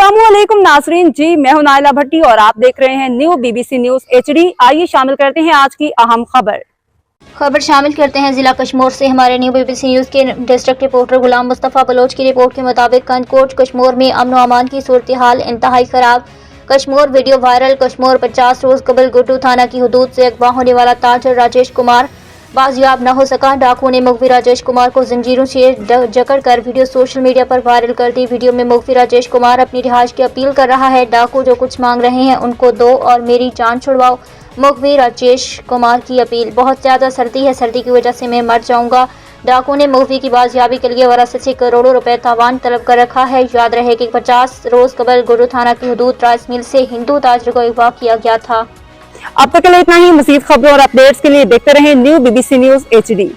अस्सलामुअलैकुम नाजरीन जी, मैं हूं नाइला भट्टी और आप देख रहे हैं न्यू BBC न्यूज HD। आइए शामिल करते हैं आज की अहम खबर शामिल करते हैं जिला कश्मीर से हमारे न्यू BBC न्यूज के डिस्ट्रिक्ट रिपोर्टर गुलाम मुस्तफ़ा बलोच की रिपोर्ट के मुताबिक कंदकोट कश्मीर में अमन व अमान की सूरत हाल इंतहाई खराब। Kashmir video viral. कश्मीर 50 रोज कबल गुड्डू थाना की हदूद से अगवा होने वाला ताजर राजेश कुमार बाजियाब न हो सका। डाकू ने मुखबिर राजेश कुमार को जंजीरों से जकड़ कर वीडियो सोशल मीडिया पर वायरल कर दी। वीडियो में मुखबिर राजेश कुमार अपनी रिहाइश की अपील कर रहा है। डाकू जो कुछ मांग रहे हैं उनको दो और मेरी जान छुड़वाओ। मुखबिर राजेश कुमार की अपील, बहुत ज़्यादा सर्दी है, सर्दी की वजह से मैं मर जाऊंगा। डाकू ने मुखबिर की बाजियाबी के लिए वरासत से करोड़ों रुपए तावान तलब कर रखा है। याद रहे कि 50 रोज कबल गुड्डू थाना की हदूद राइस मिल से हिंदू ताजर को अगवा किया गया था। अब तक के लिए इतना ही। मज़ीद खबरों और अपडेट्स के लिए देखते रहें न्यू BBC न्यूज HD।